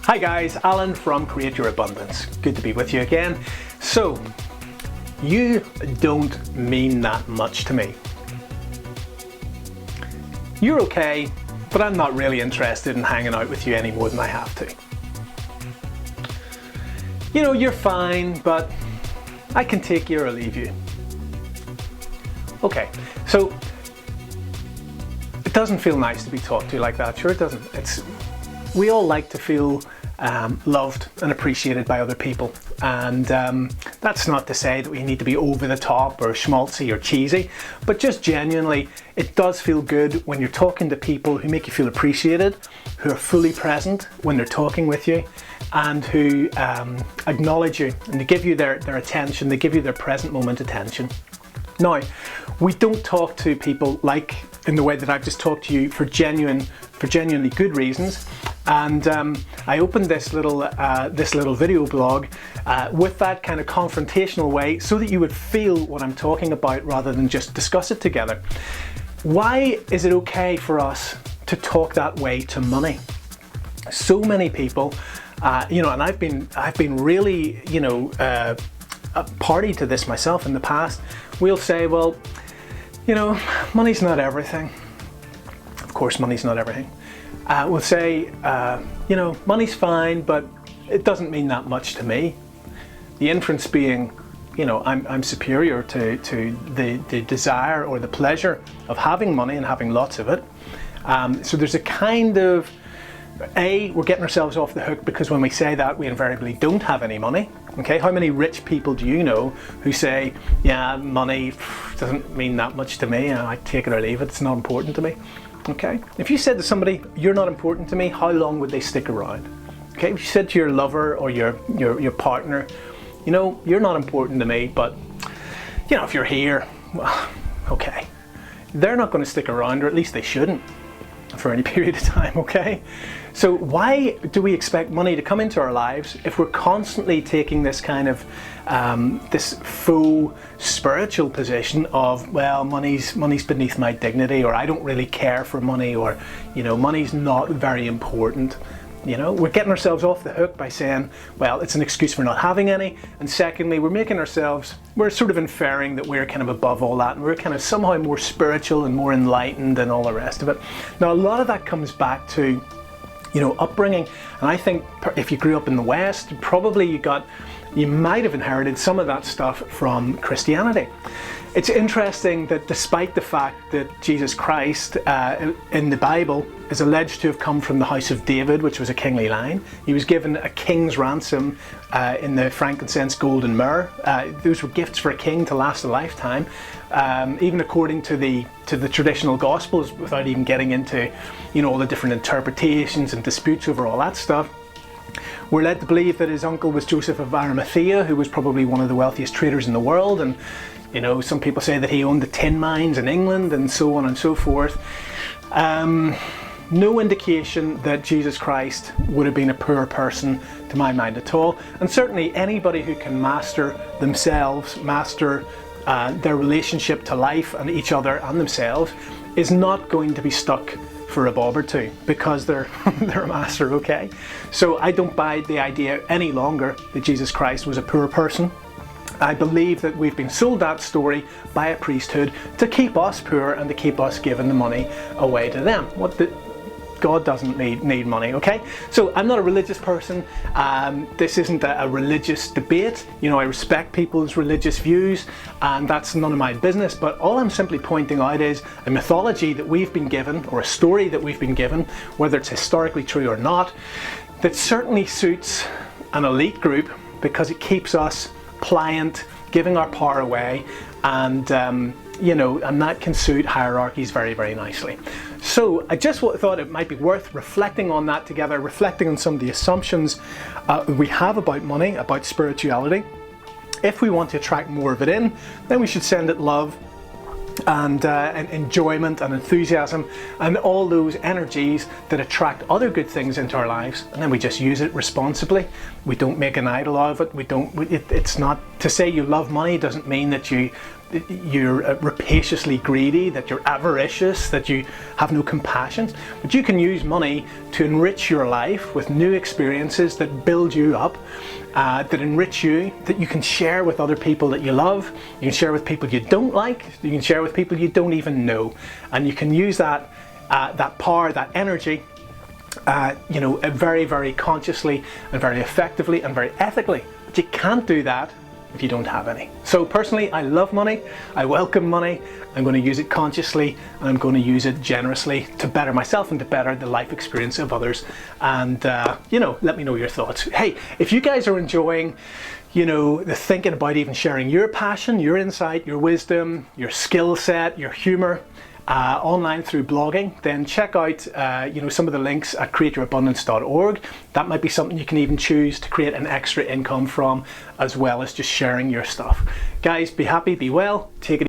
Hi guys, Alan from Create Your Abundance. Good to be with you again. So, you don't mean that much to me. You're okay, but I'm not really interested in hanging out with you any more than I have to. You know, you're fine, but I can take you or leave you. Okay, so it doesn't feel nice to be talked to like that, sure it doesn't. We all like to feel loved and appreciated by other people, and that's not to say that we need to be over the top or schmaltzy or cheesy, but just genuinely it does feel good when you're talking to people who make you feel appreciated, who are fully present when they're talking with you, and who acknowledge you and they give you their attention, they give you their present moment attention. Now, we don't talk to people like in the way that I've just talked to you for genuinely good reasons. And I opened this little video blog with that kind of confrontational way so that you would feel what I'm talking about rather than just discuss it together. Why is it okay for us to talk that way to money? So many people, and I've been really, a party to this myself in the past. We'll say, well, money's not everything. Of course, money's not everything. We'll say, money's fine, but it doesn't mean that much to me. The inference being, I'm superior to the desire or the pleasure of having money and having lots of it. So there's a kind of, we're getting ourselves off the hook because when we say that, we invariably don't have any money. Okay, how many rich people do you know who say, yeah, money doesn't mean that much to me, I take it or leave it, it's not important to me? Okay, if you said to somebody, you're not important to me, how long would they stick around? Okay, if you said to your lover or your partner, you're not important to me, but if you're here, well, okay, they're not going to stick around, or at least they shouldn't for any period of time, okay? So why do we expect money to come into our lives if we're constantly taking this kind of this faux spiritual position of, well, money's beneath my dignity, or I don't really care for money, or money's not very important? We're getting ourselves off the hook by saying, well, it's an excuse for not having any, and secondly, we're sort of inferring that we're kind of above all that, and we're kind of somehow more spiritual and more enlightened and all the rest of it. Now, a lot of that comes back to upbringing, and I think if you grew up in the West, probably you might have inherited some of that stuff from Christianity. It's interesting that despite the fact that Jesus Christ in the Bible is alleged to have come from the house of David, which was a kingly line, he was given a king's ransom in the frankincense, gold and myrrh. Those were gifts for a king to last a lifetime, even according to the traditional gospels, without even getting into all the different interpretations and disputes over all that stuff. We're led to believe that his uncle was Joseph of Arimathea, who was probably one of the wealthiest traders in the world, and some people say that he owned the tin mines in England and so on and so forth. No indication that Jesus Christ would have been a poor person to my mind at all, and certainly anybody who can master themselves, master their relationship to life and each other and themselves, is not going to be stuck for a bob or two because they're a master, okay? So I don't buy the idea any longer that Jesus Christ was a poor person. I believe that we've been sold that story by a priesthood to keep us poor and to keep us giving the money away to them. God doesn't need money, okay? So I'm not a religious person. This isn't a religious debate. I respect people's religious views, and that's none of my business, but all I'm simply pointing out is a mythology that we've been given, or a story that we've been given, whether it's historically true or not, that certainly suits an elite group because it keeps us pliant, giving our power away, and that can suit hierarchies very, very nicely. So I just thought it might be worth reflecting on that together, reflecting on some of the assumptions we have about money, about spirituality. If we want to attract more of it in, then we should send it love and enjoyment and enthusiasm and all those energies that attract other good things into our lives, and then we just use it responsibly. We don't make an idol of it. It's not to say you love money doesn't mean that you you're rapaciously greedy, that you're avaricious, that you have no compassion. But you can use money to enrich your life with new experiences that build you up, that enrich you, that you can share with other people that you love, you can share with people you don't like, you can share with people you don't even know. And you can use that power, that energy, very, very consciously and very effectively and very ethically. But you can't do that if you don't have any. So personally, I love money, I welcome money, I'm going to use it consciously, and I'm going to use it generously to better myself and to better the life experience of others. And let me know your thoughts. Hey, if you guys are enjoying the thinking about even sharing your passion, your insight, your wisdom, your skill set, your humor online through blogging, then check out some of the links at createyourabundance.org. That might be something you can even choose to create an extra income from, as well as just sharing your stuff. Guys, be happy, be well, take it